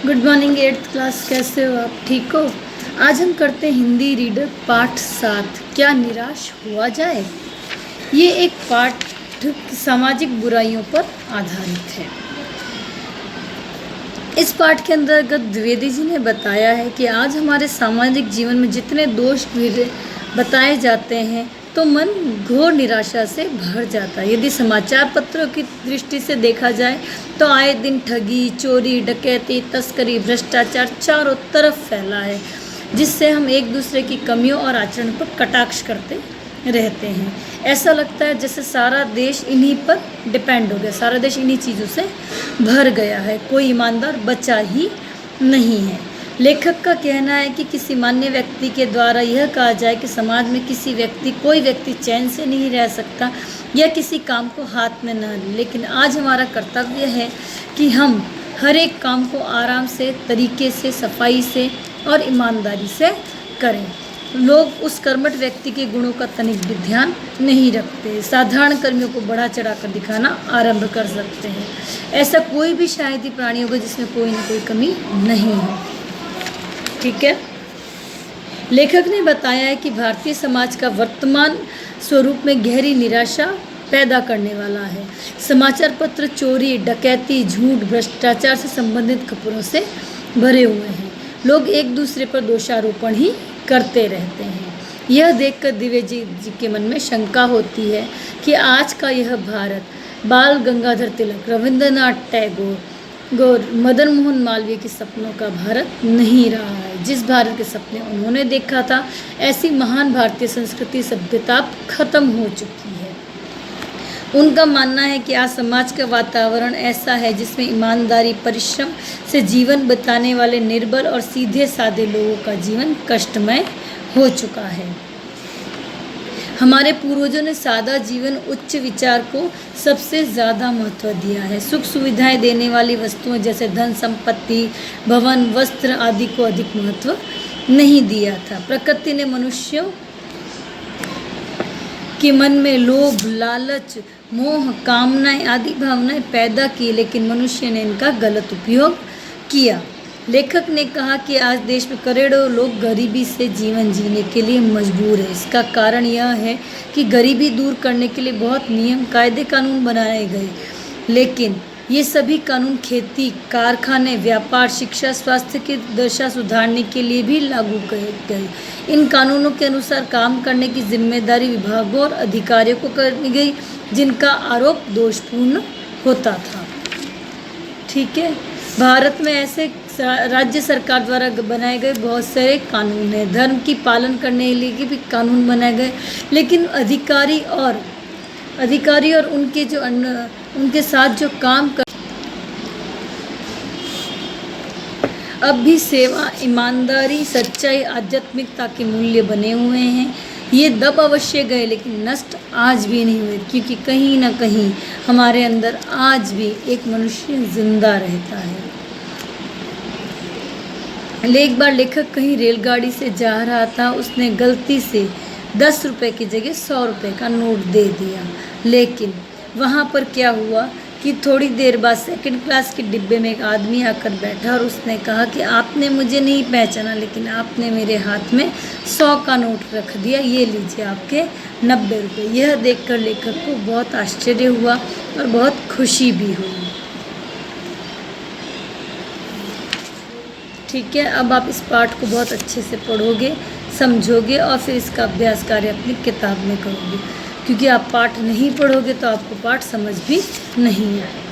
Good morning 8th class. कैसे हो आप? ठीक हो? आज हम करते हैं हिंदी रीडर पाठ 7, क्या निराश हुआ जाए। ये एक पाठ सामाजिक बुराइयों पर आधारित है। इस पाठ के अंतर्गत द्विवेदी जी ने बताया है कि आज हमारे सामाजिक जीवन में जितने दोष बताए जाते हैं तो मन घोर निराशा से भर जाता है। यदि समाचार पत्रों की दृष्टि से देखा जाए तो आए दिन ठगी, चोरी, डकैती, तस्करी, भ्रष्टाचार चारों तरफ फैला है, जिससे हम एक दूसरे की कमियों और आचरण पर कटाक्ष करते रहते हैं। ऐसा लगता है जैसे सारा देश इन्हीं पर डिपेंड हो गया, सारा देश इन्हीं चीज़ों से भर गया है, कोई ईमानदार बचा ही नहीं है। लेखक का कहना है कि किसी मान्य व्यक्ति के द्वारा यह कहा जाए कि समाज में कोई व्यक्ति चैन से नहीं रह सकता या किसी काम को हाथ में न ले, लेकिन आज हमारा कर्तव्य है कि हम हर एक काम को आराम से, तरीके से, सफाई से और ईमानदारी से करें। लोग उस कर्मठ व्यक्ति के गुणों का तनिक भी ध्यान नहीं रखते, साधारण कर्मियों को बढ़ा चढ़ाकर दिखाना आरंभ कर सकते हैं। ऐसा कोई भी शायद ही प्राणी होगा जिसमें कोई ना कोई कमी नहीं है। ठीक है। लेखक ने बताया है कि भारतीय समाज का वर्तमान स्वरूप में गहरी निराशा पैदा करने वाला है। समाचार पत्र चोरी, डकैती, झूठ, भ्रष्टाचार से संबंधित खबरों से भरे हुए हैं। लोग एक दूसरे पर दोषारोपण ही करते रहते हैं। यह देखकर द्विवेदी जी के मन में शंका होती है कि आज का यह भारत बाल गंगाधर तिलक, रविंद्रनाथ टैगोर, मदन मोहन मालवीय के सपनों का भारत नहीं रहा है। जिस भारत के सपने उन्होंने देखा था, ऐसी महान भारतीय संस्कृति, सभ्यता खत्म हो चुकी है। उनका मानना है कि आज समाज का वातावरण ऐसा है जिसमें ईमानदारी, परिश्रम से जीवन बिताने वाले निर्बल और सीधे साधे लोगों का जीवन कष्टमय हो चुका है। हमारे पूर्वजों ने सादा जीवन, उच्च विचार को सबसे ज़्यादा महत्व दिया है। सुख सुविधाएं देने वाली वस्तुएं जैसे धन संपत्ति, भवन, वस्त्र आदि को अधिक महत्व नहीं दिया था। प्रकृति ने मनुष्यों के मन में लोभ, लालच, मोह, कामनाएं आदि भावनाएं पैदा की, लेकिन मनुष्य ने इनका गलत उपयोग किया। लेखक ने कहा कि आज देश में करोड़ों लोग गरीबी से जीवन जीने के लिए मजबूर है। इसका कारण यह है कि गरीबी दूर करने के लिए बहुत नियम, कायदे, कानून बनाए गए, लेकिन ये सभी कानून खेती, कारखाने, व्यापार, शिक्षा, स्वास्थ्य की दशा सुधारने के लिए भी लागू किए गए। इन कानूनों के अनुसार काम करने की जिम्मेदारी विभागों और अधिकारियों को करनी गई, जिनका आरोप दोषपूर्ण होता था। ठीक है। भारत में ऐसे राज्य सरकार द्वारा बनाए गए बहुत सारे कानून हैं। धर्म की पालन करने के लिए भी कानून बनाए गए, लेकिन अधिकारी और उनके साथ जो काम कर अब भी सेवा, ईमानदारी, सच्चाई, आध्यात्मिकता के मूल्य बने हुए हैं। ये दब अवश्य गए, लेकिन नष्ट आज भी नहीं हुए, क्योंकि कहीं ना कहीं हमारे अंदर आज भी एक मनुष्य जिंदा रहता है। एक बार लेखक कहीं रेलगाड़ी से जा रहा था। उसने गलती से 10 रुपये की जगह 100 रुपये का नोट दे दिया, लेकिन वहाँ पर क्या हुआ कि थोड़ी देर बाद सेकंड क्लास के डिब्बे में एक आदमी आकर बैठा और उसने कहा कि आपने मुझे नहीं पहचाना, लेकिन आपने मेरे हाथ में 100 का नोट रख दिया, ये लीजिए आपके 90 रुपये। यह देखकर लेखक को बहुत आश्चर्य हुआ और बहुत खुशी भी हुई। ठीक है। अब आप इस पाठ को बहुत अच्छे से पढ़ोगे, समझोगे और फिर इसका अभ्यास कार्य अपनी किताब में करोगे, क्योंकि आप पाठ नहीं पढ़ोगे तो आपको पाठ समझ भी नहीं आएगा।